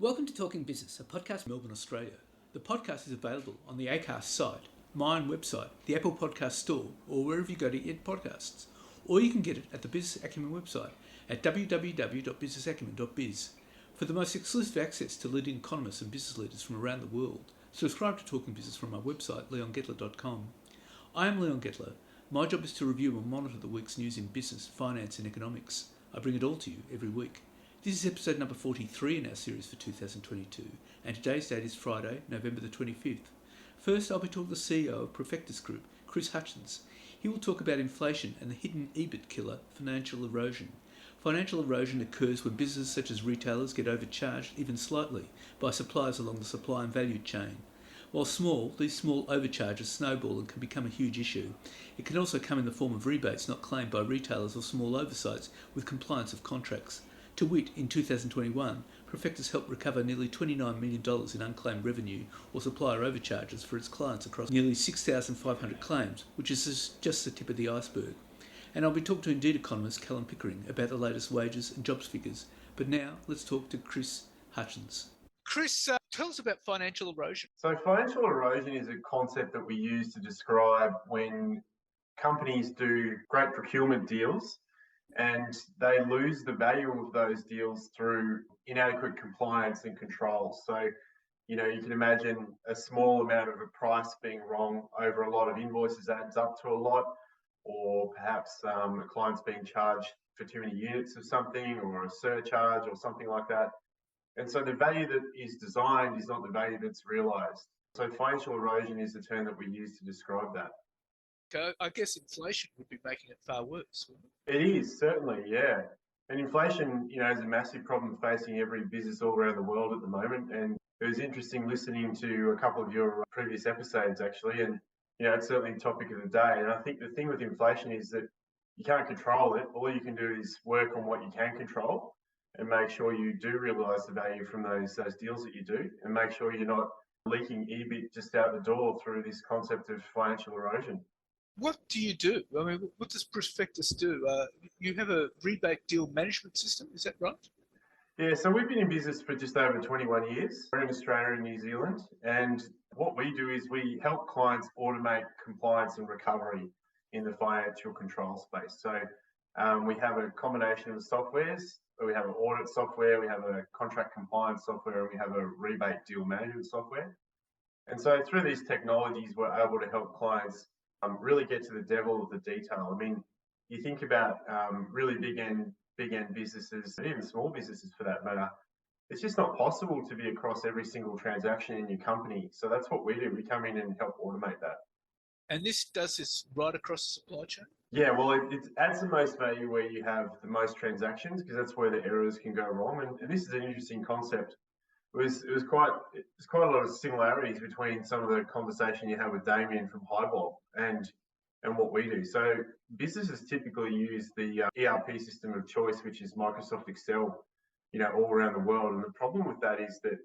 Welcome to Talking Business, a podcast from Melbourne, Australia. The podcast is available on the Acast site, my own website, the Apple Podcast Store, or wherever you go to get podcasts. Or you can get it at the Business Acumen website at www.businessacumen.biz. For the most exclusive access to leading economists and business leaders from around the world, subscribe to Talking Business from my website, leongettler.com. I am Leon Gettler. My job is to review and monitor the week's news in business, finance and economics. I bring it all to you every week. This is episode number 43 in our series for 2022, and today's date is Friday, November the 25th. First, I'll be talking to the CEO of Profectus Group, Chris Hutchins. He will talk about inflation and the hidden EBIT killer, financial erosion. Financial erosion occurs when businesses such as retailers get overcharged, even slightly, by suppliers along the supply and value chain. While small, these small overcharges snowball and can become a huge issue. It can also come in the form of rebates not claimed by retailers or small oversights with compliance of contracts. To wit, in 2021, Profectus helped recover nearly $29 million in unclaimed revenue or supplier overcharges for its clients across nearly 6,500 claims, which is just the tip of the iceberg. And I'll be talking to Indeed economist Callum Pickering about the latest wages and jobs figures. But now, let's talk to Chris Hutchins. Chris, tell us about financial erosion. So financial erosion is a concept that we use to describe when companies do great procurement deals and they lose the value of those deals through inadequate compliance and controls. So, you can imagine a small amount of a price being wrong over a lot of invoices adds up to a lot, or perhaps a client's being charged for too many units of something or a surcharge or something like that. And so the value that is designed is not the value that's realised. So financial erosion is the term that we use to describe that. I guess inflation would be making it far worse, wouldn't it? It is, certainly, yeah. And inflation, is a massive problem facing every business all around the world at the moment. And it was interesting listening to a couple of your previous episodes, actually. And, it's certainly a topic of the day. And I think the thing with inflation is that you can't control it. All you can do is work on what you can control and make sure you do realise the value from those deals that you do, and make sure you're not leaking EBIT just out the door through this concept of financial erosion. What do you do? I mean, what does Profectus do? You have a rebate deal management system, is that right? Yeah, so we've been in business for just over 21 years. We're in Australia and New Zealand, and what we do is we help clients automate compliance and recovery in the financial control space. So we have a combination of softwares. We have an audit software, we have a contract compliance software, and we have a rebate deal management software. And so through these technologies, we're able to help clients really get to the devil of the detail. I mean, you think about really big end businesses, and even small businesses for that matter, it's just not possible to be across every single transaction in your company. So that's what we do. We come in and help automate that. And this does this right across the supply chain? Yeah, well, it adds the most value where you have the most transactions, because that's where the errors can go wrong. And this is an interesting concept. There's quite a lot of similarities between some of the conversation you have with Damien from Highbob and what we do. So businesses typically use the ERP system of choice, which is Microsoft Excel, all around the world. And the problem with that is that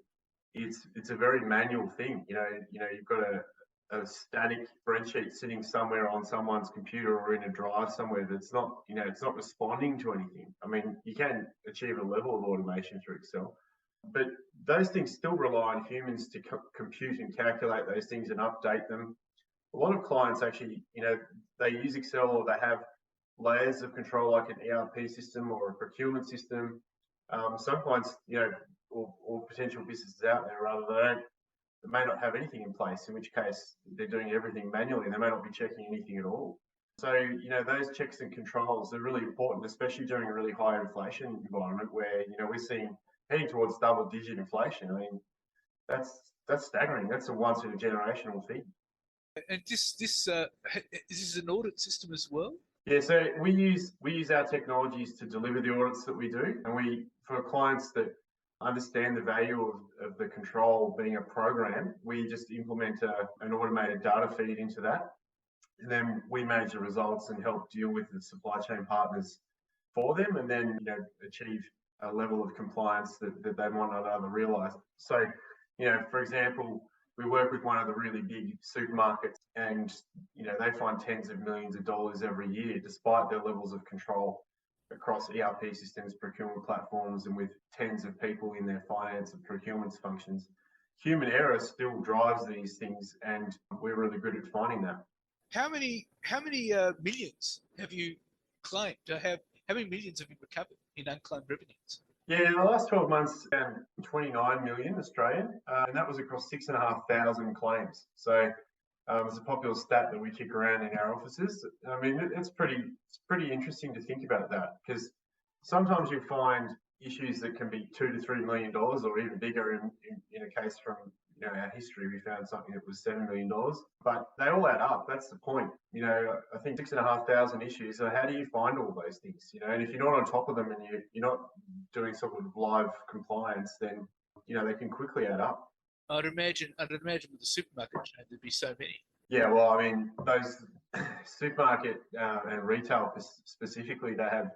it's a very manual thing. You've got a static spreadsheet sitting somewhere on someone's computer or in a drive somewhere that's not, it's not responding to anything. I mean, you can achieve a level of automation through Excel, but those things still rely on humans to compute and calculate those things and update them. A lot of clients actually, they use Excel, or they have layers of control like an ERP system or a procurement system. Some clients, or potential businesses out there, rather, they may not have anything in place, in which case they're doing everything manually. They may not be checking anything at all. So, those checks and controls are really important, especially during a really high inflation environment where, we're seeing heading towards double-digit inflation. I mean, that's staggering. That's a once-in-a-generational thing. And is this an audit system as well? Yeah, so we use our technologies to deliver the audits that we do, and for clients that understand the value of the control being a program, we just implement an automated data feed into that, and then we manage the results and help deal with the supply chain partners for them, and then achieve a level of compliance that they might not ever realise. So, for example, we work with one of the really big supermarkets, and they find tens of millions of dollars every year, despite their levels of control. across ERP systems, procurement platforms, and with tens of people in their finance and procurement functions. Human error still drives these things, and we're really good at finding that. How many millions have you claimed? How many millions have you recovered in unclaimed revenues? Yeah, in the last 12 months, 29 million Australian, and that was across 6,500 claims. So it's a popular stat that we kick around in our offices. I mean, it's pretty interesting to think about that, because sometimes you find issues that can be $2 to $3 million or even bigger. In a case from our history, we found something that was $7 million, but they all add up. That's the point. I think 6,500 issues. So how do you find all those things? And if you're not on top of them and you're not doing sort of live compliance, then they can quickly add up. I'd imagine with the supermarket chain there'd be so many. Yeah, well, I mean, those supermarket and retail specifically, they have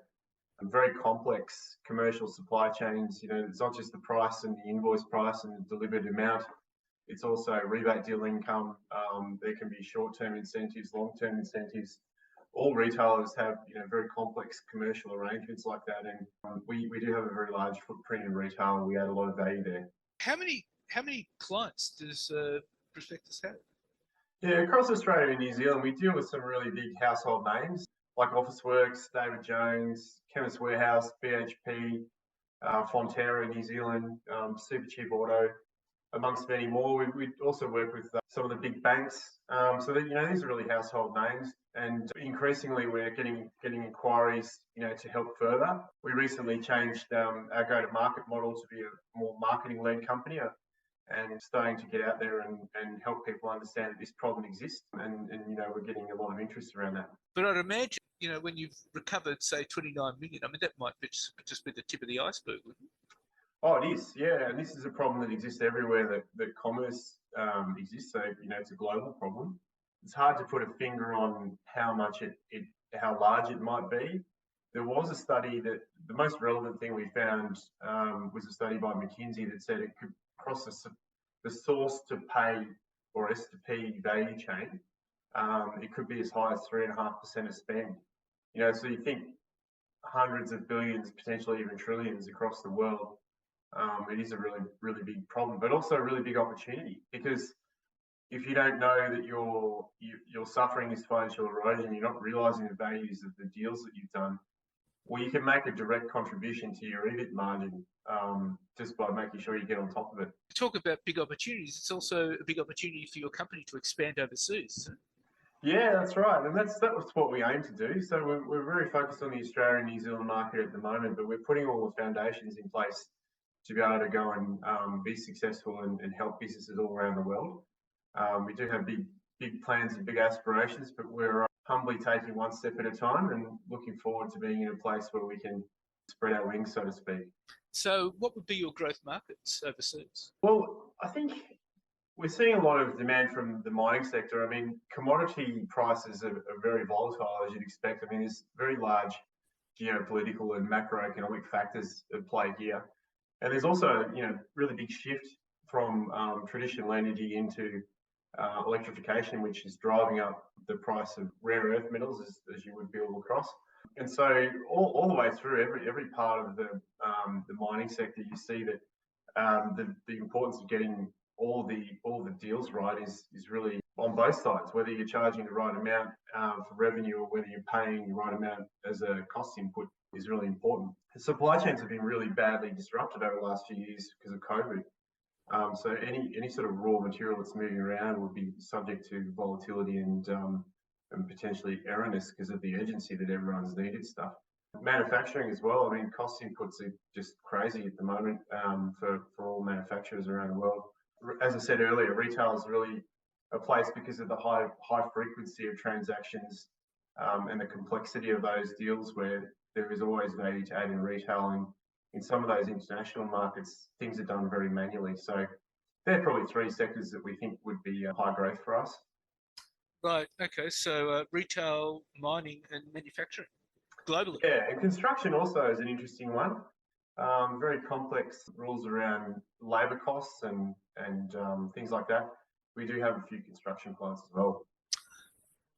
very complex commercial supply chains. It's not just the price and the invoice price and the delivered amount. It's also rebate deal income. There can be short-term incentives, long-term incentives. All retailers have, very complex commercial arrangements like that, and we do have a very large footprint in retail. We add a lot of value there. How many clients does Profectus have? Yeah, across Australia and New Zealand, we deal with some really big household names like Officeworks, David Jones, Chemist Warehouse, BHP, Fonterra in New Zealand, Supercheap Auto, amongst many more. We also work with some of the big banks. So that, these are really household names, and increasingly we're getting inquiries, to help further. We recently changed our go-to-market model to be a more marketing-led company, and starting to get out there and help people understand that this problem exists, and we're getting a lot of interest around that. But I'd imagine, when you've recovered, say, 29 million, I mean, that might just be the tip of the iceberg, wouldn't it? Oh, it is, yeah. And this is a problem that exists everywhere that commerce exists. So, it's a global problem. It's hard to put a finger on how large it might be. There was a study that the most relevant thing we found was a study by McKinsey that said it could cross the source to pay or S to P value chain. It could be as high as 3.5% of spend. So you think hundreds of billions, potentially even trillions across the world. It is a really, really big problem, but also a really big opportunity, because if you don't know that you're suffering this financial erosion, you're not realizing the values of the deals that you've done, well, you can make a direct contribution to your EBIT margin just by making sure you get on top of it. Talk about big opportunities. It's also a big opportunity for your company to expand overseas. Yeah, that's right, and that was what we aim to do. So we're very focused on the Australian New Zealand market at the moment, but we're putting all the foundations in place to be able to go and be successful and help businesses all around the world. We do have big plans and big aspirations, but we're humbly taking one step at a time and looking forward to being in a place where we can spread our wings, so to speak. So what would be your growth markets overseas? Well, I think we're seeing a lot of demand from the mining sector. I mean, commodity prices are very volatile, as you'd expect. I mean, there's very large geopolitical and macroeconomic factors at play here. And there's also, really big shift from traditional energy into electrification, which is driving up the price of rare earth metals, as you would be all across. And so all the way through every part of the mining sector, you see that the importance of getting all the deals right is really on both sides. Whether you're charging the right amount for revenue or whether you're paying the right amount as a cost input is really important. The supply chains have been really badly disrupted over the last few years because of COVID. So any sort of raw material that's moving around will be subject to volatility and potentially erroneous because of the urgency that everyone's needed stuff. Manufacturing as well. I mean, cost inputs are just crazy at the moment for all manufacturers around the world. As I said earlier, retail is really a place because of the high frequency of transactions and the complexity of those deals, where there is always value to add in retail. And in some of those international markets, things are done very manually. So they're probably three sectors that we think would be high growth for us. Right. Okay. So retail, mining, and manufacturing globally. Yeah, and construction also is an interesting one. Very complex rules around labour costs and things like that. We do have a few construction clients as well.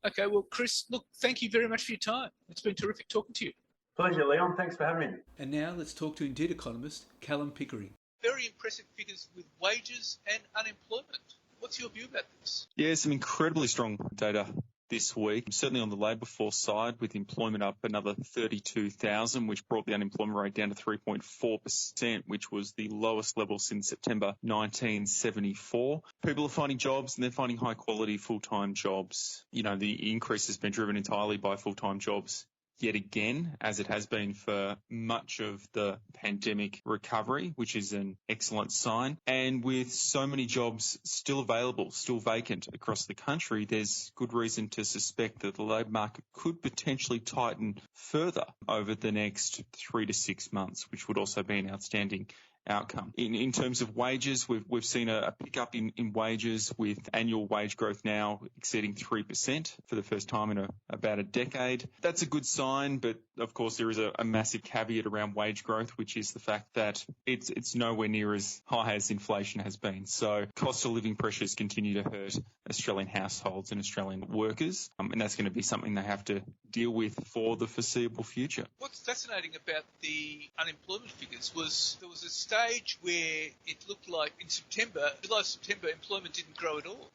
Okay. Well, Chris, look, thank you very much for your time. It's been terrific talking to you. Pleasure, Leon. Thanks for having me. And now let's talk to Indeed economist Callum Pickering. Very impressive figures with wages and unemployment. What's your view about this? Yeah, some incredibly strong data this week, certainly on the labour force side, with employment up another 32,000, which brought the unemployment rate down to 3.4%, which was the lowest level since September 1974. People are finding jobs and they're finding high quality full-time jobs. You know, the increase has been driven entirely by full-time jobs yet again, as it has been for much of the pandemic recovery, which is an excellent sign. And with so many jobs still available, still vacant across the country, there's good reason to suspect that the labour market could potentially tighten further over the next 3 to 6 months, which would also be an outstanding outcome. In terms of wages, we've seen a pickup in wages, with annual wage growth now exceeding 3% for the first time in about a decade. That's a good sign, but of course there is a massive caveat around wage growth, which is the fact that it's nowhere near as high as inflation has been. So cost of living pressures continue to hurt Australian households and Australian workers, and that's going to be something they have to deal with for the foreseeable future. What's fascinating about the unemployment figures was there was a stage where it looked like in July, September, employment didn't grow at all.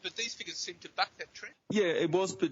But these figures seem to buck that trend. Yeah, it was, but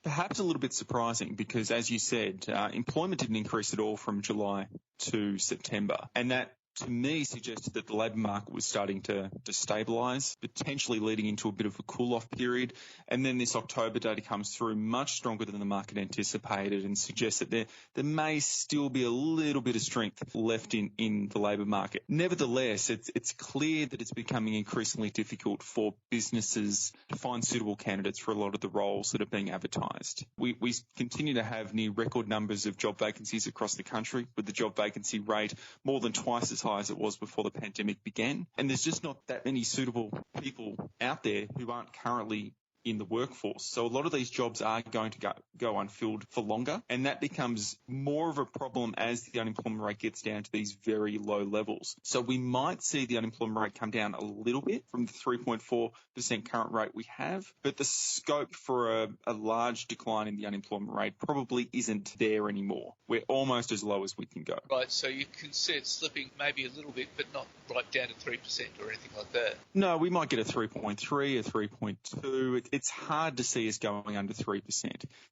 perhaps a little bit surprising because, as you said, employment didn't increase at all from July to September. And that, to me, suggested that the labour market was starting to stabilise, potentially leading into a bit of a cool-off period. And then this October data comes through much stronger than the market anticipated and suggests that there may still be a little bit of strength left in the labour market. Nevertheless, it's clear that it's becoming increasingly difficult for businesses to find suitable candidates for a lot of the roles that are being advertised. We continue to have near record numbers of job vacancies across the country, with the job vacancy rate more than twice as high as it was before the pandemic began. And there's just not that many suitable people out there who aren't currently in the workforce. So a lot of these jobs are going to go unfilled for longer, and that becomes more of a problem as the unemployment rate gets down to these very low levels. So we might see the unemployment rate come down a little bit from the 3.4% current rate we have, but the scope for a large decline in the unemployment rate probably isn't there anymore. We're almost as low as we can go. Right, so you can see it slipping maybe a little bit, but not right down to 3% or anything like that. No, we might get a 3.3, a 3.2. It's hard to see us going under 3%,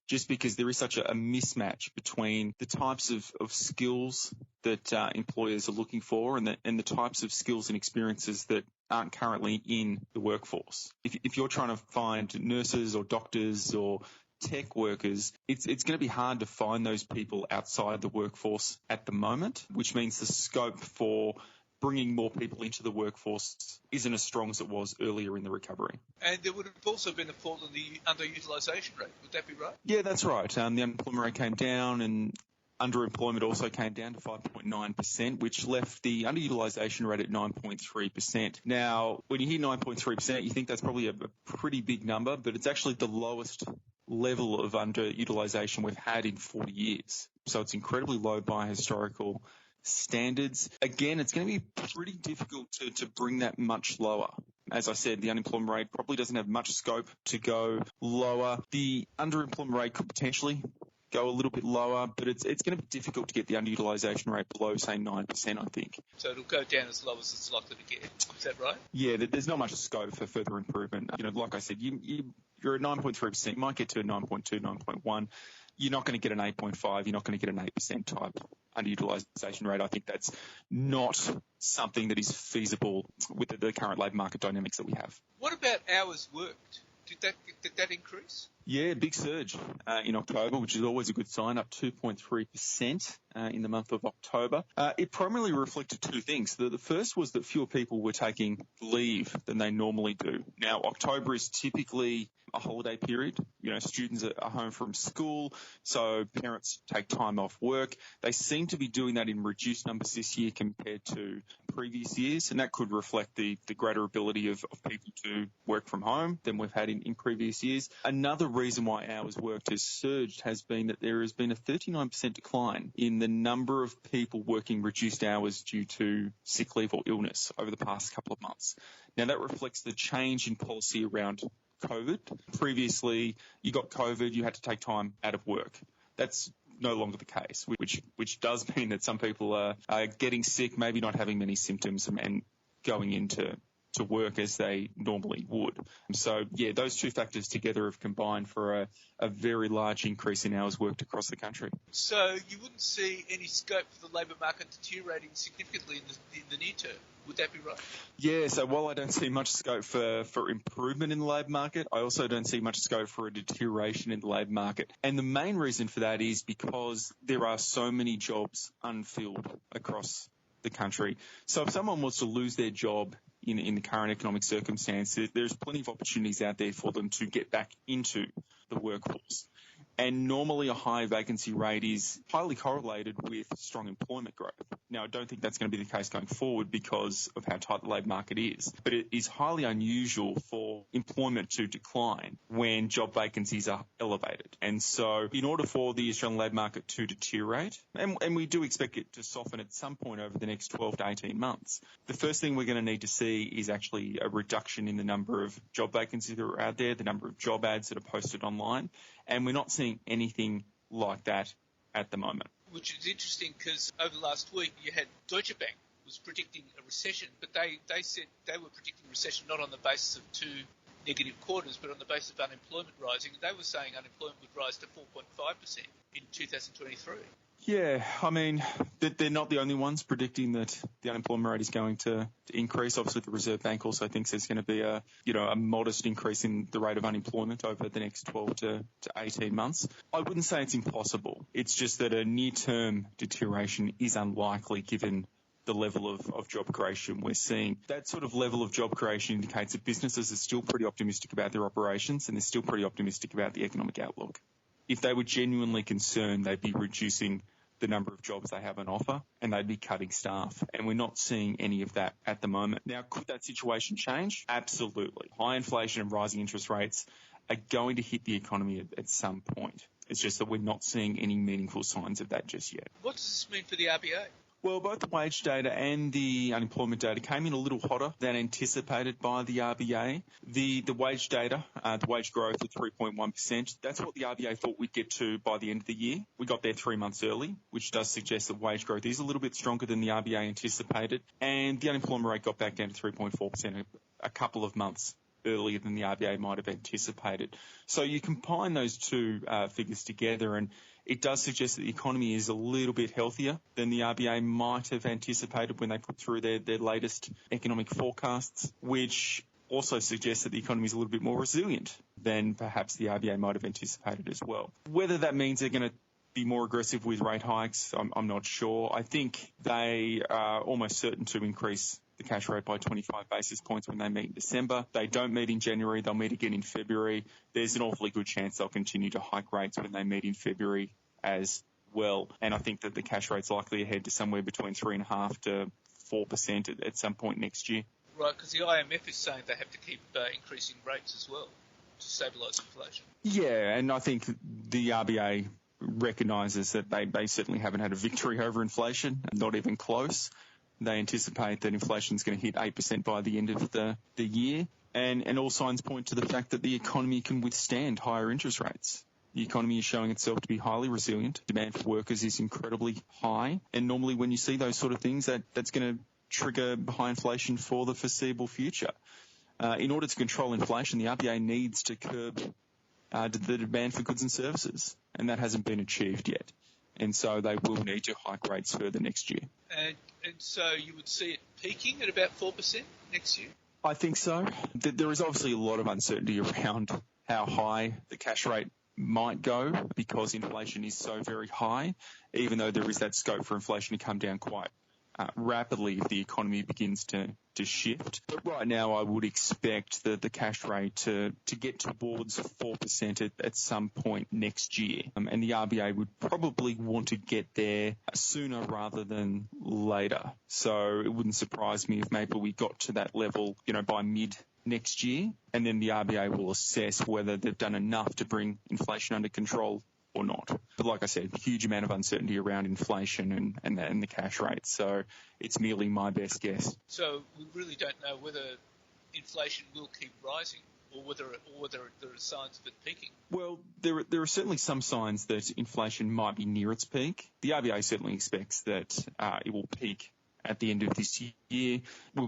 just because there is such a mismatch between the types of skills that employers are looking for and the types of skills and experiences that aren't currently in the workforce. If you're trying to find nurses or doctors or tech workers, it's going to be hard to find those people outside the workforce at the moment, which means the scope for bringing more people into the workforce isn't as strong as it was earlier in the recovery. And there would have also been a fall in the underutilisation rate. Would that be right? Yeah, that's right. The unemployment rate came down and underemployment also came down to 5.9%, which left the underutilisation rate at 9.3%. Now, when you hear 9.3%, you think that's probably a pretty big number, but it's actually the lowest level of underutilisation we've had in 40 years. So it's incredibly low by historical standards. Again, it's going to be pretty difficult to bring that much lower. As I said, the unemployment rate probably doesn't have much scope to go lower. The underemployment rate could potentially go a little bit lower, but it's going to be difficult to get the underutilisation rate below, say, 9%, I think. So it'll go down as low as it's likely to get. Is that right? Yeah, there's not much scope for further improvement. You know, like I said, you're at 9.3%, you might get to a 9.2, 9.1. You're not going to get an 8.5. You're not going to get an 8% type underutilisation rate. I think that's not something that is feasible with the current labour market dynamics that we have. What about hours worked? Did that increase? Yeah, big surge in October, which is always a good sign, up 2.3% in the month of October. It primarily reflected two things. The first was that fewer people were taking leave than they normally do. Now, October is typically a holiday period. You know, students are home from school, so parents take time off work. They seem to be doing that in reduced numbers this year compared to previous years, and that could reflect the greater ability of people to work from home than we've had in previous years. Another reason why hours worked has surged has been that there has been a 39% decline in the number of people working reduced hours due to sick leave or illness over the past couple of months. Now, that reflects the change in policy around COVID. Previously, you got COVID, you had to take time out of work. That's no longer the case, which does mean that some people are getting sick, maybe not having many symptoms and going into work as they normally would. So, yeah, those two factors together have combined for a very large increase in hours worked across the country. So you wouldn't see any scope for the labour market deteriorating significantly in the near term. Would that be right? Yeah, so while I don't see much scope for improvement in the labour market, I also don't see much scope for a deterioration in the labour market. And the main reason for that is because there are so many jobs unfilled across the country. So if someone wants to lose their job in the current economic circumstances, there's plenty of opportunities out there for them to get back into the workforce. And normally a high vacancy rate is highly correlated with strong employment growth. Now, I don't think that's going to be the case going forward because of how tight the labour market is, but it is highly unusual for employment to decline when job vacancies are elevated. And so in order for the Australian labour market to deteriorate, and we do expect it to soften at some point over the next 12 to 18 months, the first thing we're going to need to see is actually a reduction in the number of job vacancies that are out there, the number of job ads that are posted online, and we're not seeing anything like that at the moment. Which is interesting because over the last week you had Deutsche Bank was predicting a recession, but they said they were predicting recession not on the basis of 2 negative quarters, but on the basis of unemployment rising. They were saying unemployment would rise to 4.5% in 2023. Yeah, I mean, they're not the only ones predicting that the unemployment rate is going to increase. Obviously, the Reserve Bank also thinks there's going to be a modest increase in the rate of unemployment over the next 12 to 18 months. I wouldn't say it's impossible. It's just that a near-term deterioration is unlikely given the level of job creation we're seeing. That sort of level of job creation indicates that businesses are still pretty optimistic about their operations and they're still pretty optimistic about the economic outlook. If they were genuinely concerned, they'd be reducing the number of jobs they have on offer and they'd be cutting staff. And we're not seeing any of that at the moment. Now, could that situation change? Absolutely. High inflation and rising interest rates are going to hit the economy at some point. It's just that we're not seeing any meaningful signs of that just yet. What does this mean for the RBA? Well, both the wage data and the unemployment data came in a little hotter than anticipated by the RBA. The wage data, the wage growth of 3.1%, that's what the RBA thought we'd get to by the end of the year. We got there 3 months early, which does suggest that wage growth is a little bit stronger than the RBA anticipated. And the unemployment rate got back down to 3.4% a couple of months earlier than the RBA might have anticipated. So you combine those two figures together and it does suggest that the economy is a little bit healthier than the RBA might have anticipated when they put through their latest economic forecasts, which also suggests that the economy is a little bit more resilient than perhaps the RBA might have anticipated as well. Whether that means they're going to be more aggressive with rate hikes, I'm not sure. I think they are almost certain to increase the cash rate by 25 basis points when they meet in December. They don't meet in January, they'll meet again in February. There's an awfully good chance they'll continue to hike rates when they meet in February as well. And I think that the cash rate's likely to head to somewhere between 3.5% to 4% at some point next year. Right, because the IMF is saying they have to keep increasing rates as well to stabilise inflation. Yeah, and I think the RBA recognises that they certainly haven't had a victory over inflation, not even close. They anticipate that inflation is going to hit 8% by the end of the year. And all signs point to the fact that the economy can withstand higher interest rates. The economy is showing itself to be highly resilient. Demand for workers is incredibly high. And normally when you see those sort of things, that's going to trigger high inflation for the foreseeable future. In order to control inflation, the RBA needs to curb the demand for goods and services. And that hasn't been achieved yet. And so they will need to hike rates further next year. And so you would see it peaking at about 4% next year? I think so. There is obviously a lot of uncertainty around how high the cash rate might go because inflation is so very high, even though there is that scope for inflation to come down quite rapidly if the economy begins to shift. But right now I would expect the cash rate to get towards 4% at some point next year. And the RBA would probably want to get there sooner rather than later. So it wouldn't surprise me if maybe we got to that level, by mid next year, and then the RBA will assess whether they've done enough to bring inflation under control or not. But like I said, huge amount of uncertainty around inflation and the cash rate. So it's merely my best guess. So we really don't know whether inflation will keep rising or whether there are signs of it peaking? Well, there are certainly some signs that inflation might be near its peak. The RBA certainly expects that it will peak at the end of this year.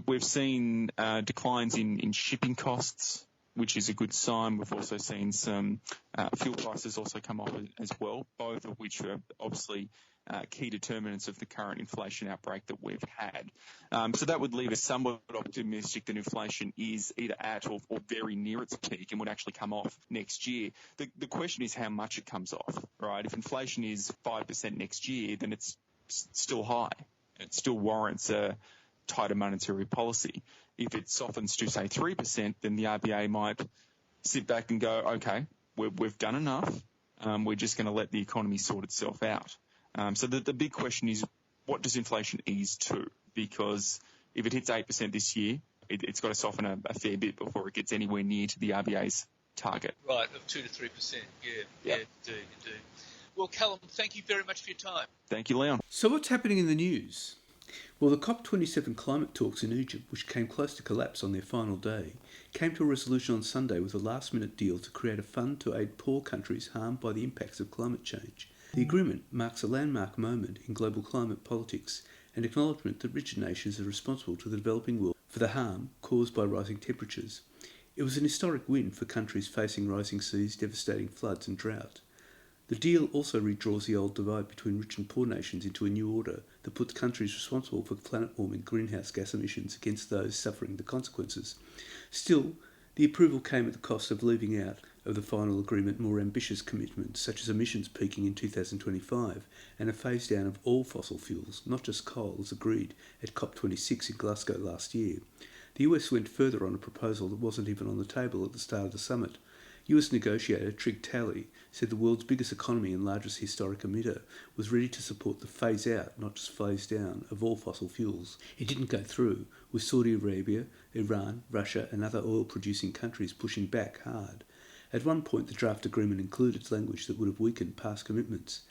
We've seen declines in shipping costs, which is a good sign. We've also seen some fuel prices also come off as well, both of which are obviously key determinants of the current inflation outbreak that we've had. So that would leave us somewhat optimistic that inflation is either at or very near its peak and would actually come off next year. The question is how much it comes off, right? If inflation is 5% next year, then it's still high. It still warrants a tighter monetary policy. If it softens to, say, 3%, then the RBA might sit back and go, okay, we've done enough. We're just going to let the economy sort itself out. So the big question is, what does inflation ease to? Because if it hits 8% this year, it's got to soften a fair bit before it gets anywhere near to the RBA's target. Right, of 2 to 3%. Yeah, indeed. Well, Callum, thank you very much for your time. Thank you, Leon. So what's happening in the news? Well, the COP27 climate talks in Egypt, which came close to collapse on their final day, came to a resolution on Sunday with a last-minute deal to create a fund to aid poor countries harmed by the impacts of climate change. The agreement marks a landmark moment in global climate politics, an acknowledgement that richer nations are responsible to the developing world for the harm caused by rising temperatures. It was an historic win for countries facing rising seas, devastating floods and drought. The deal also redraws the old divide between rich and poor nations into a new order that puts countries responsible for planet-warming greenhouse gas emissions against those suffering the consequences. Still, the approval came at the cost of leaving out of the final agreement more ambitious commitments such as emissions peaking in 2025 and a phase down of all fossil fuels, not just coal, as agreed at COP26 in Glasgow last year. The US went further on a proposal that wasn't even on the table at the start of the summit. US negotiator Trig Talley said the world's biggest economy and largest historic emitter was ready to support the phase out, not just phase down, of all fossil fuels. It didn't go through, with Saudi Arabia, Iran, Russia and other oil-producing countries pushing back hard. At one point, the draft agreement included language that would have weakened past commitments.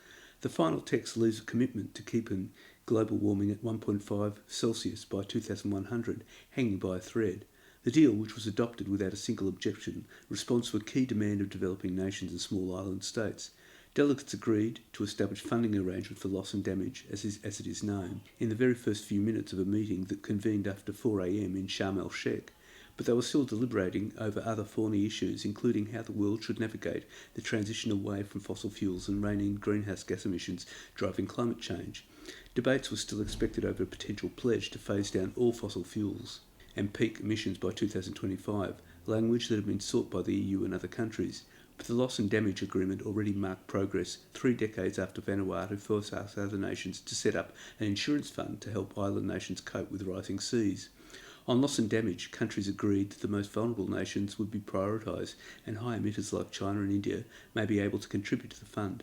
The final text leaves a commitment to keeping global warming at 1.5 Celsius by 2100 hanging by a thread. The deal, which was adopted without a single objection, responds to a key demand of developing nations and small island states. Delegates agreed to establish funding arrangement for loss and damage, as it is known, in the very first few minutes of a meeting that convened after 4 a.m. in Sharm el-Sheikh. But they were still deliberating over other thorny issues, including how the world should navigate the transition away from fossil fuels and rein in greenhouse gas emissions driving climate change. Debates were still expected over a potential pledge to phase down all fossil fuels and peak emissions by 2025, language that had been sought by the EU and other countries. But the loss and damage agreement already marked progress 3 decades after Vanuatu first asked other nations to set up an insurance fund to help island nations cope with rising seas. On loss and damage, countries agreed that the most vulnerable nations would be prioritised and high emitters like China and India may be able to contribute to the fund.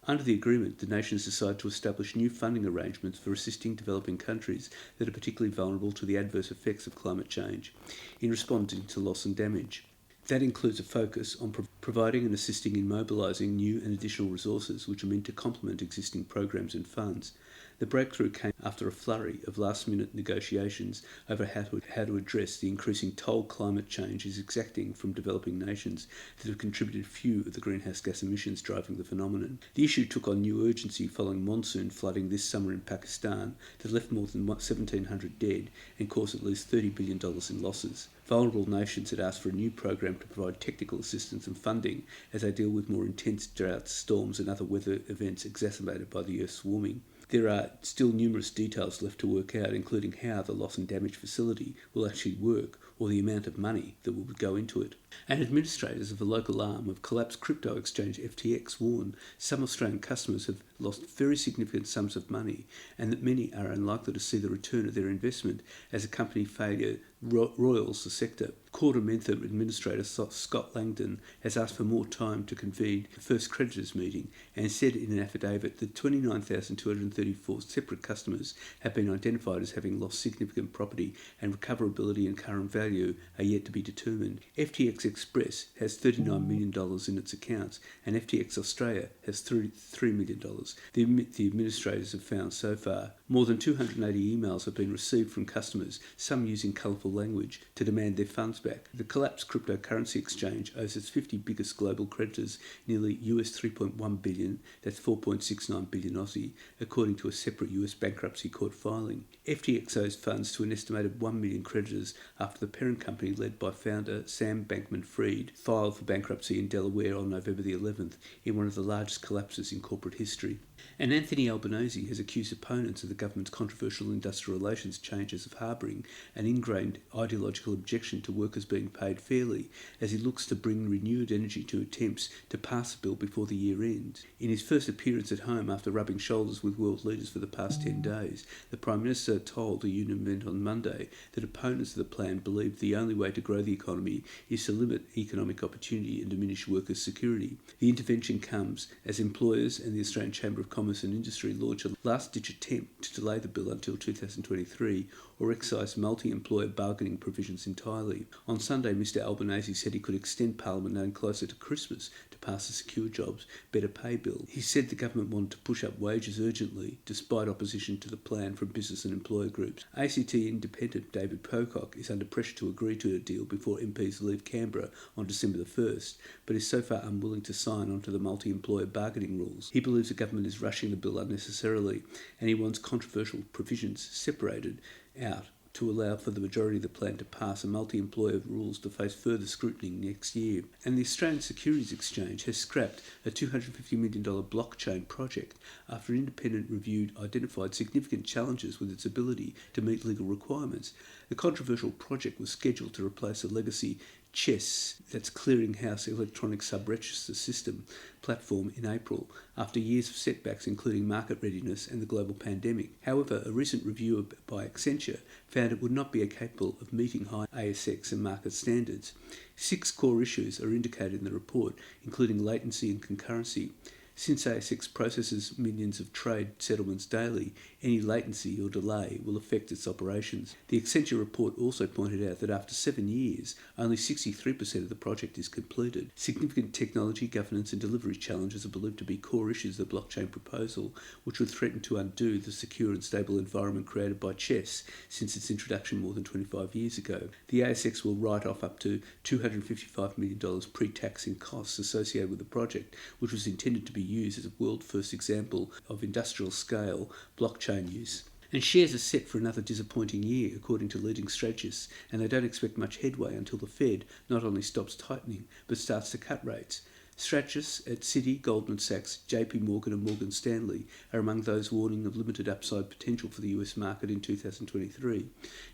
Under the agreement, the nations decided to establish new funding arrangements for assisting developing countries that are particularly vulnerable to the adverse effects of climate change in responding to loss and damage. That includes a focus on providing and assisting in mobilising new and additional resources which are meant to complement existing programs and funds. The breakthrough came after a flurry of last-minute negotiations over how to address the increasing toll climate change is exacting from developing nations that have contributed few of the greenhouse gas emissions driving the phenomenon. The issue took on new urgency following monsoon flooding this summer in Pakistan that left more than 1,700 dead and caused at least $30 billion in losses. Vulnerable nations had asked for a new program to provide technical assistance and funding as they deal with more intense droughts, storms and other weather events exacerbated by the Earth's warming. There are still numerous details left to work out, including how the loss and damage facility will actually work or the amount of money that will go into it. And administrators of the local arm of collapsed crypto exchange FTX warn some Australian customers have lost very significant sums of money and that many are unlikely to see the return of their investment as a company failure roils the sector. Corda Mentha administrator Scott Langdon has asked for more time to convene the first creditors meeting and said in an affidavit that 29,234 separate customers have been identified as having lost significant property and recoverability and current value are yet to be determined. FTX Express has $39 million in its accounts and FTX Australia has $3 million. emails the administrators have found so far. More than 280 emails have been received from customers, some using colourful language, to demand their funds back. The collapsed cryptocurrency exchange owes its 50 biggest global creditors nearly US $3.1 billion, that's 4.69 billion Aussie, according to a separate US bankruptcy court filing. FTX owes funds to an estimated 1 million creditors after the parent company, led by founder Sam Bankman-Fried, filed for bankruptcy in Delaware on November the 11th in one of the largest collapses in corporate history. And Anthony Albanese has accused opponents of the government's controversial industrial relations changes of harbouring an ingrained ideological objection to workers being paid fairly, as he looks to bring renewed energy to attempts to pass the bill before the year ends. In his first appearance at home after rubbing shoulders with world leaders for the past 10 days, the Prime Minister told a union event on Monday that opponents of the plan believe the only way to grow the economy is to limit economic opportunity and diminish workers' security. The intervention comes as employers and the Australian Chamber of Commerce and Industry launch a last-ditch attempt to delay the bill until 2023 or excise multi-employer bargaining provisions entirely. On Sunday, Mr Albanese said he could extend Parliament no closer to Christmas to pass the Secure Jobs Better Pay Bill. He said the government wanted to push up wages urgently, despite opposition to the plan from business and employer groups. ACT independent David Pocock is under pressure to agree to a deal before MPs leave Canberra on December the 1st, but is so far unwilling to sign onto the multi-employer bargaining rules. He believes the government is rushing the bill unnecessarily, and he wants controversial provisions separated out to allow for the majority of the plan to pass and multi-employer rules to face further scrutiny next year. And the Australian Securities Exchange has scrapped a $250 million blockchain project after an independent review identified significant challenges with its ability to meet legal requirements. The controversial project was scheduled to replace a legacy CHESS, that's Clearinghouse Electronic Sub-Register System platform, in April, after years of setbacks including market readiness and the global pandemic. However, a recent review by Accenture found it would not be capable of meeting high ASX and market standards. 6 core issues are indicated in the report, including latency and concurrency. Since ASX processes millions of trade settlements daily, any latency or delay will affect its operations. The Accenture report also pointed out that after 7 years, only 63% of the project is completed. Significant technology, governance and delivery challenges are believed to be core issues of the blockchain proposal, which would threaten to undo the secure and stable environment created by CHESS since its introduction more than 25 years ago. The ASX will write off up to $255 million pre-tax in costs associated with the project, which was intended to be used as a world-first example of industrial-scale blockchain use. And shares are set for another disappointing year, according to leading strategists, and they don't expect much headway until the Fed not only stops tightening, but starts to cut rates. Strategists at Citi, Goldman Sachs, JP Morgan and Morgan Stanley are among those warning of limited upside potential for the US market in 2023.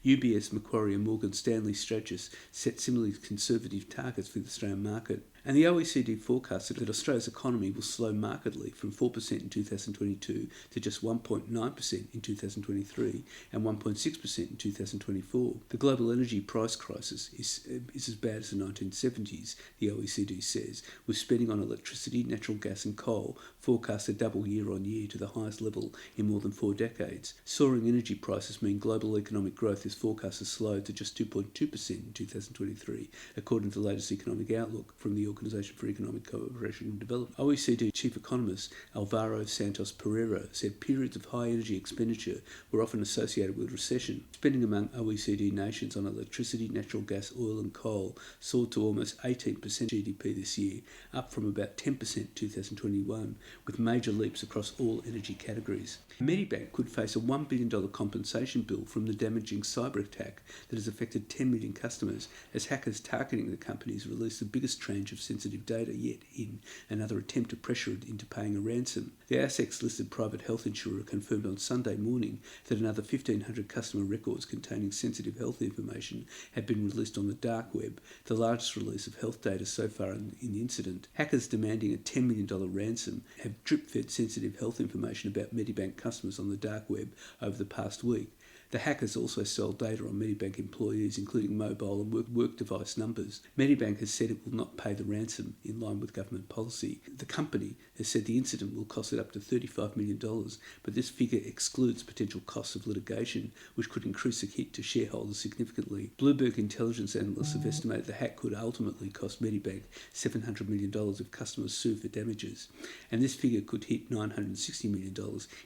UBS, Macquarie and Morgan Stanley strategists set similarly conservative targets for the Australian market. And the OECD forecasted that Australia's economy will slow markedly from 4% in 2022 to just 1.9% in 2023 and 1.6% in 2024. The global energy price crisis is as bad as the 1970s, the OECD says, with spending on electricity, natural gas and coal forecast to double year on year to the highest level in more than 4 decades. Soaring energy prices mean global economic growth is forecast to slow to just 2.2% in 2023, according to the latest economic outlook from the Organisation for Economic Cooperation and Development. OECD Chief Economist Alvaro Santos Pereira said periods of high energy expenditure were often associated with recession. Spending among OECD nations on electricity, natural gas, oil and coal soared to almost 18% GDP this year, up from about 10% in 2021, with major leaps across all energy categories. Medibank could face a $1 billion compensation bill from the damaging cyberattack that has affected 10 million customers, as hackers targeting the companies released the biggest tranche of sensitive data yet in another attempt to pressure it into paying a ransom. The ASX-listed private health insurer confirmed on Sunday morning that another 1,500 customer records containing sensitive health information had been released on the dark web, the largest release of health data so far in the incident. Hackers demanding a $10 million ransom have drip-fed sensitive health information about Medibank customers on the dark web over the past week. The hackers also stole data on Medibank employees, including mobile and work device numbers. Medibank has said it will not pay the ransom in line with government policy. The company has said the incident will cost it up to $35 million, but this figure excludes potential costs of litigation, which could increase the hit to shareholders significantly. Bloomberg intelligence analysts have estimated the hack could ultimately cost Medibank $700 million if customers sue for damages, and this figure could hit $960 million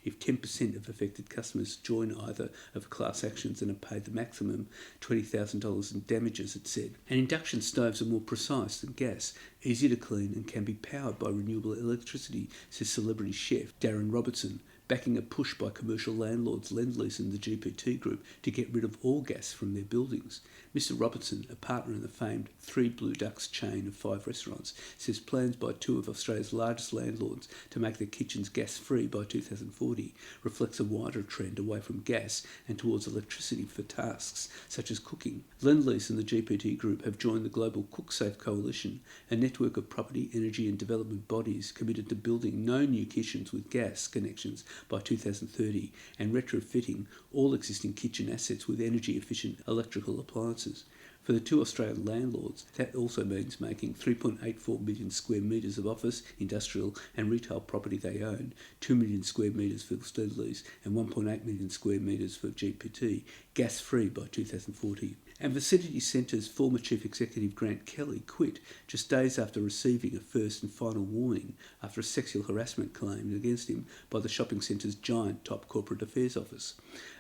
if 10% of affected customers join either of class actions and have paid the maximum $20,000 in damages, it said. And induction stoves are more precise than gas, easier to clean, and can be powered by renewable electricity, says celebrity chef Darren Robertson, backing a push by commercial landlords Lend-Lease and the GPT Group to get rid of all gas from their buildings. Mr Robertson, a partner in the famed Three Blue Ducks chain of 5 restaurants, says plans by 2 of Australia's largest landlords to make their kitchens gas-free by 2040 reflects a wider trend away from gas and towards electricity for tasks such as cooking. Lend-Lease and the GPT Group have joined the global CookSafe Coalition, a network of property, energy and development bodies committed to building no new kitchens with gas connections by 2030 and retrofitting all existing kitchen assets with energy-efficient electrical appliances. For the 2 Australian landlords, that also means making 3.84 million square metres of office, industrial and retail property they own, 2 million square metres for Lend-Lease and 1.8 million square metres for GPT, gas-free by 2040. And Vicinity Centre's former Chief Executive Grant Kelly quit just days after receiving a first and final warning after a sexual harassment claim against him by the shopping centre's giant top corporate affairs office.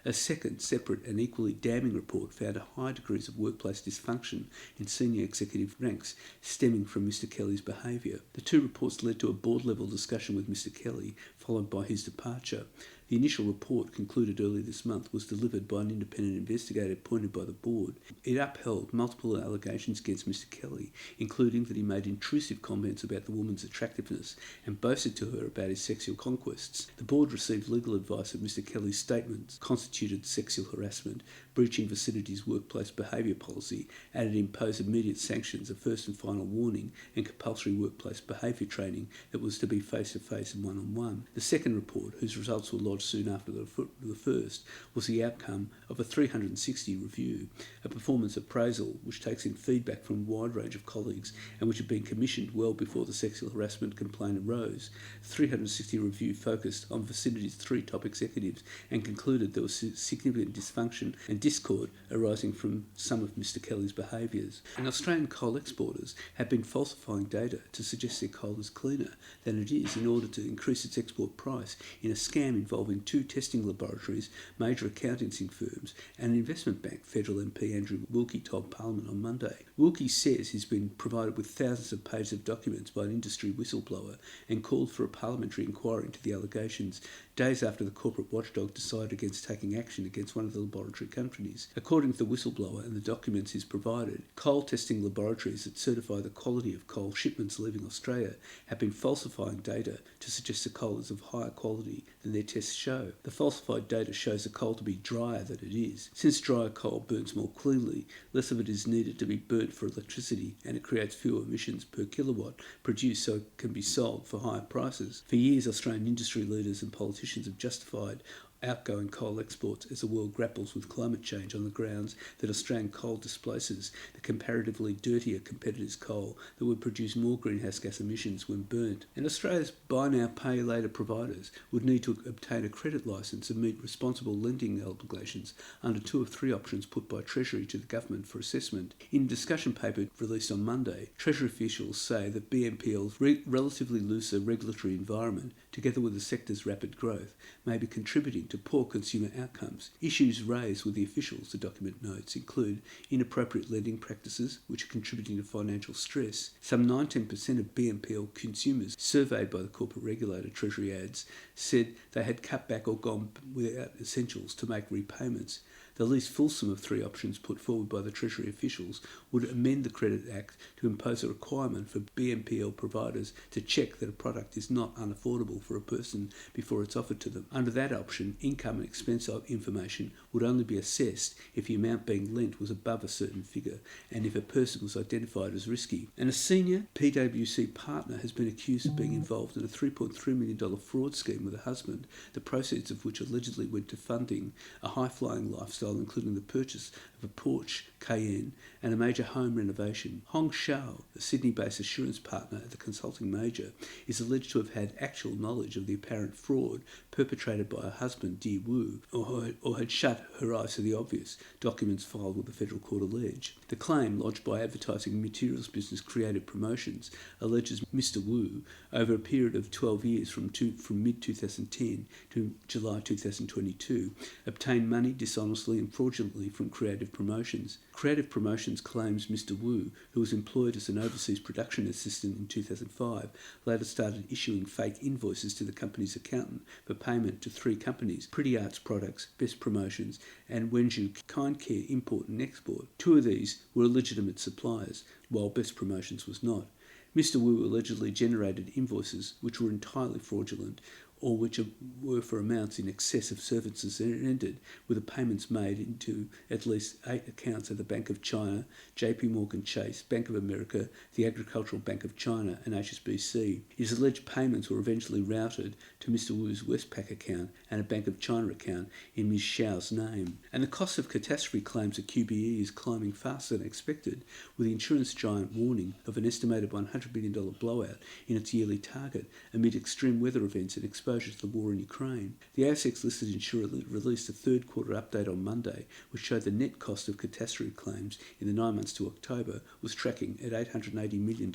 A second, separate and equally damning report found high degrees of workplace dysfunction in senior executive ranks stemming from Mr Kelly's behaviour. The 2 reports led to a board-level discussion with Mr Kelly, followed by his departure. The initial report, concluded early this month, was delivered by an independent investigator appointed by the board. It upheld multiple allegations against Mr Kelly, including that he made intrusive comments about the woman's attractiveness and boasted to her about his sexual conquests. The board received legal advice that Mr Kelly's statements constituted sexual harassment, breaching Vicinity's workplace behaviour policy, and it imposed immediate sanctions, a first and final warning, and compulsory workplace behaviour training that was to be face-to-face and one-on-one. The second report, whose results were lodged soon after the first, was the outcome of a 360 review, a performance appraisal which takes in feedback from a wide range of colleagues and which had been commissioned well before the sexual harassment complaint arose. The 360 review focused on Vicinity's 3 top executives and concluded there was significant dysfunction and discord arising from some of Mr Kelly's behaviours. And Australian coal exporters have been falsifying data to suggest their coal is cleaner than it is in order to increase its export price in a scam involving 2 testing laboratories, major accountancy firms and an investment bank, Federal MP Andrew Wilkie told Parliament on Monday. Wilkie says he's been provided with thousands of pages of documents by an industry whistleblower and called for a parliamentary inquiry into the allegations days after the corporate watchdog decided against taking action against one of the laboratory companies. According to the whistleblower and the documents he's provided, coal testing laboratories that certify the quality of coal shipments leaving Australia have been falsifying data to suggest the coal is of higher quality than their tests show. The falsified data shows the coal to be drier than it is. Since drier coal burns more cleanly, less of it is needed to be burnt for electricity and it creates fewer emissions per kilowatt produced, so it can be sold for higher prices. For years, Australian industry leaders and politicians have justified outgoing coal exports as the world grapples with climate change on the grounds that Australian coal displaces the comparatively dirtier competitors' coal that would produce more greenhouse gas emissions when burnt. And Australia's buy now, pay later providers would need to obtain a credit licence and meet responsible lending obligations under 2 of 3 options put by Treasury to the government for assessment. In a discussion paper released on Monday, Treasury officials say that BNPL's relatively looser regulatory environment, together with the sector's rapid growth, may be contributing to poor consumer outcomes. Issues raised with the officials, the document notes, include inappropriate lending practices, which are contributing to financial stress. Some 19% of BNPL consumers surveyed by the corporate regulator, Treasury adds, said they had cut back or gone without essentials to make repayments. The least fulsome of three options put forward by the Treasury officials would amend the Credit Act to impose a requirement for BNPL providers to check that a product is not unaffordable for a person before it's offered to them. Under that option, income and expense information would only be assessed if the amount being lent was above a certain figure and if a person was identified as risky. And a senior PwC partner has been accused of being involved in a $3.3 million fraud scheme with a husband, the proceeds of which allegedly went to funding a high-flying lifestyle, including the purchase of a Porsche Cayenne and a major home renovation. Hong Shao, a Sydney-based assurance partner at the consulting major, is alleged to have had actual knowledge of the apparent fraud perpetrated by her husband, Di Wu, or had shut her eyes to the obvious, documents filed with the federal court allege. The claim, lodged by advertising materials business Creative Promotions, alleges Mr. Wu, over a period of 12 years from mid-2010 to July 2022, obtained money dishonestly and fraudulently from Creative Promotions. Creative Promotions claims Mr. Wu, who was employed as an overseas production assistant in 2005, later started issuing fake invoices to the company's accountant for payment to three companies: Pretty Arts Products, Best Promotions, and Wenzhou Kind Care Import and Export. Two of these were legitimate suppliers, while Best Promotions was not. Mr. Wu allegedly generated invoices which were entirely fraudulent, or which were for amounts in excess of services rendered, with the payments made into at least 8 accounts at the Bank of China, JP Morgan Chase, Bank of America, the Agricultural Bank of China, and HSBC. It is alleged payments were eventually routed to Mr. Wu's Westpac account and a Bank of China account in Ms. Xiao's name. And the cost of catastrophe claims at QBE is climbing faster than expected, with the insurance giant warning of an estimated $100 billion blowout in its yearly target amid extreme weather events and exposure to the war in Ukraine. The ASX-listed insurer released a third quarter update on Monday, which showed the net cost of catastrophe claims in the 9 months to October was tracking at $880 million,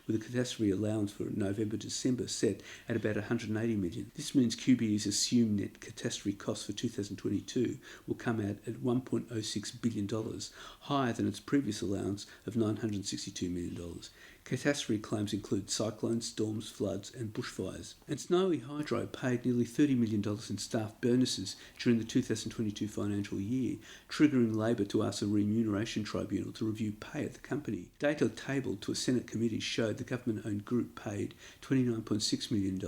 with a catastrophe allowance for November to December set at about $180 million. This means QBE's assumed net catastrophe cost for 2022 will come out at $1.06 billion, higher than its previous allowance of $962 million. Catastrophe claims include cyclones, storms, floods and bushfires. And Snowy Hydro paid nearly $30 million in staff bonuses during the 2022 financial year, triggering Labor to ask a remuneration tribunal to review pay at the company. Data tabled to a Senate committee showed the government-owned group paid $29.6 million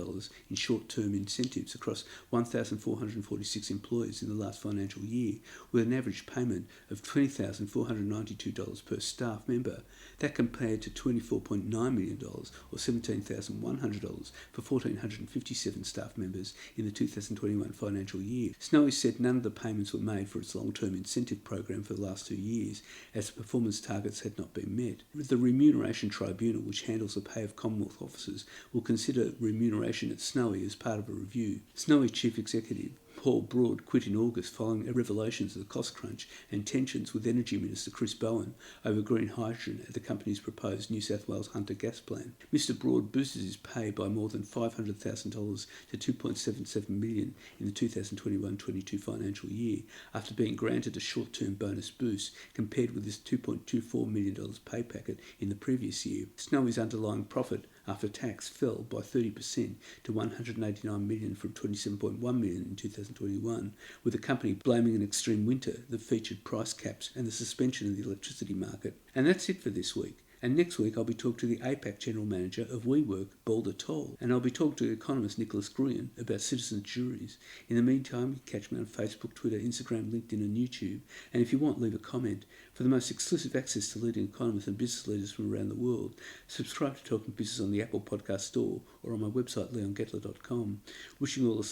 in short-term incentives across 1,446 employees in the last financial year, with an average payment of $20,492 per staff member. That compared to $24.9 million or $17,100 for 1,457 staff members in the 2021 financial year. Snowy said none of the payments were made for its long-term incentive program for the last 2 years, as the performance targets had not been met. The Remuneration Tribunal, which handles the pay of Commonwealth officers, will consider remuneration at Snowy as part of a review. Snowy Chief Executive Paul Broad quit in August following revelations of the cost crunch and tensions with Energy Minister Chris Bowen over green hydrogen at the company's proposed New South Wales Hunter gas plant. Mr. Broad boosted his pay by more than $500,000 to $2.77 million in the 2021-22 financial year, after being granted a short-term bonus boost compared with his $2.24 million pay packet in the previous year. Snowy's underlying profit after tax fell by 30% to $189 million from $27.1 million in 2021, with the company blaming an extreme winter that featured price caps and the suspension of the electricity market. And that's it for this week. And next week I'll be talking to the APAC General Manager of WeWork, Balder Toll, and I'll be talking to economist Nicholas Gruen about citizens' juries. In the meantime, you can catch me on Facebook, Twitter, Instagram, LinkedIn and YouTube. And if you want, leave a comment. For the most exclusive access to leading economists and business leaders from around the world, subscribe to Talking Business on the Apple Podcast Store or on my website, leongettler.com. Wishing you all a